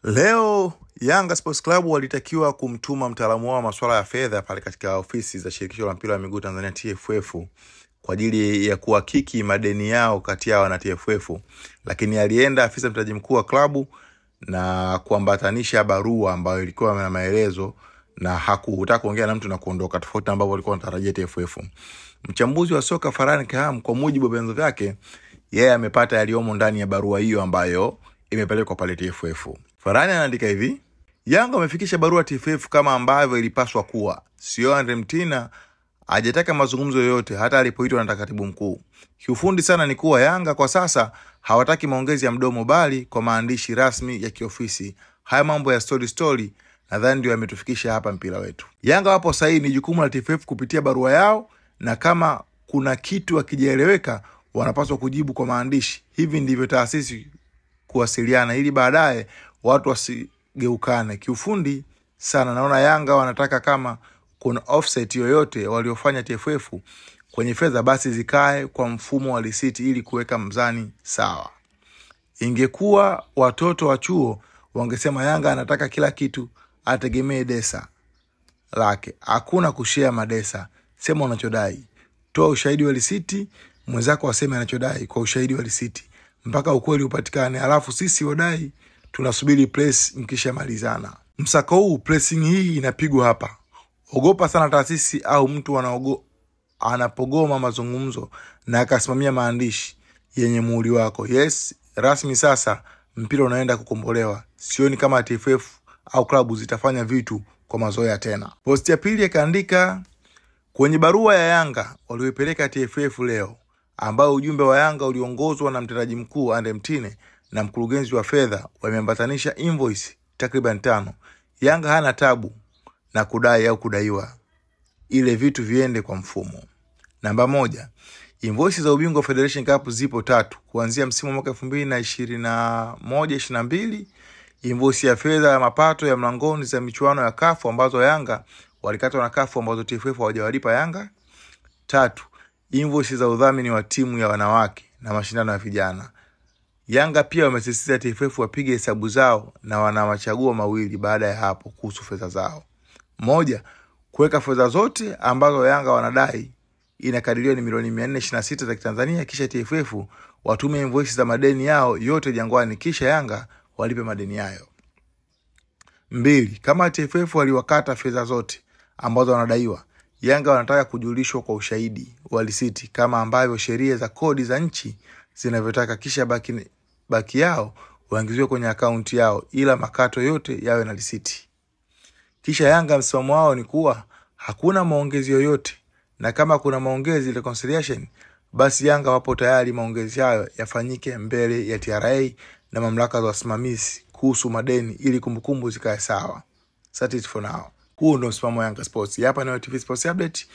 Leo Yanga Sports Club walitakiwa kumtuma mtaalamu wao masuala ya fedha pale katika ofisi za shirikisho la mpira wa miguu Tanzania TFF kwa ajili ya kuhakiki madeni yao kati yao na TFF, lakini alienda afisa mtendaji mkuu wa klabu na kuambatanisha barua ambayo ilikuwa na maelezo na hakutaka kuongea na mtu na kuondoka, tofauti ambavyo walikuwa wanatarajia TFF. Mchambuzi wa soka Farhan Kaham, kwa mujibu wa vyanzo vyake, yeye amepata yaliomo ndani ya barua hiyo ambayo imepelekwa pale TFF. Farhan anaandika hivi: Yanga wamefikisha barua TFF kama ambavyo ilipaswa kuwa. Sio Andre Mtina hajataka mazungumzo yoyote hata alipoitwa na katibu mkuu. Kiufundi sana ni kuwa Yanga kwa sasa hawataki maongezi ya mdomo bali kwa maandishi rasmi ya kiofisi. Haya mambo ya story nadhani ndio yametufikisha hapa mpira wetu. Yanga wapo sahihi, ni jukumu la TFF kupitia barua yao, na kama kuna kitu hakijaeleweka wanapaswa kujibu kwa maandishi. Hivi ndivyo taasisi kuwasiliana ili baadaye watu wasigeukane. Kiufundi sana naona Yanga wanataka kama kuna offset yoyote waliofanya TFF kwenye fedha basi zikae kwa mfumo wa risiti ili kuweka mzani sawa. Ingekuwa watoto wa chuo wangesema Yanga anataka kila kitu ategemee desa lake. Hakuna kushare madesa. Sema unachodai, toa ushahidi wa risiti, mwenzako aseme anachodai kwa ushahidi wa risiti mpaka ukweli upatikane, alafu sisi wadai tunasubiri press mkishamalizana. Msako huu, pressing hii inapigwa hapa. Ogopa sana taasisi au mtu anapogoma mazungumzo na akasimamia maandishi yenye muhuri wako. Yes, rasmi sasa mpira unaenda kukombolewa. Sioni kama TFF au klabu zitafanya vitu kwa mazoea tena. Posti ya pili akaandika kwenye barua ya Yanga walioipeleka TFF leo, ambao ujumbe wa Yanga uliongozwa na mtendaji mkuu Andre Mtina na mkurugenzi wa fedha, wameambatanisha invoice takriban 5. Yanga hana tabu na kudai au kudaiwa, ile vitu viende kwa mfumo. Namba 1, invoice za ubingwa Federation Cup zipo 3 kuanzia msimu wa mwaka 2021-22, invoice ya fedha ya mapato ya mlangoni za michuano ya CAF ambazo Yanga walikatwa na CAF ambazo TFF hawajawalipa Yanga. 3, invoice za udhamini wa timu ya wanawake na mashindano ya vijana. Yanga pia wamesisitiza TFF wapige hesabu zao na wanawachagua mawili baada ya hapo kuhusu fedha zao. 1, kuweka fedha zote ambazo Yanga wanadai inakadiriwa ni milioni 426 za Tanzania, kisha TFF watume invoice za madeni yao yote Jangwani, kisha Yanga walipe madeni hayo. 2, kama TFF waliwakata fedha zote ambazo wanadaiwa, Yanga wanataka kujulishwa kwa ushahidi wa risiti kama ambavyo sheria za kodi za nchi zinavyotaka, kisha baki yao waingizwe kwenye akaunti yao, ila makato yote yawe na risiti. Kisha Yanga msimamo wao ni kuwa hakuna maongezi yoyote, na kama kuna maongezi reconciliation, basi Yanga wapo tayari maongezi hayo yafanyike mbele ya TRA na mamlaka za wasimamizi kuhusu madeni ili kumbukumbu zikae sawa. That's it for now. Huu ndio msimamo wa Yanga Sports. Hapa ni TV Sports Update.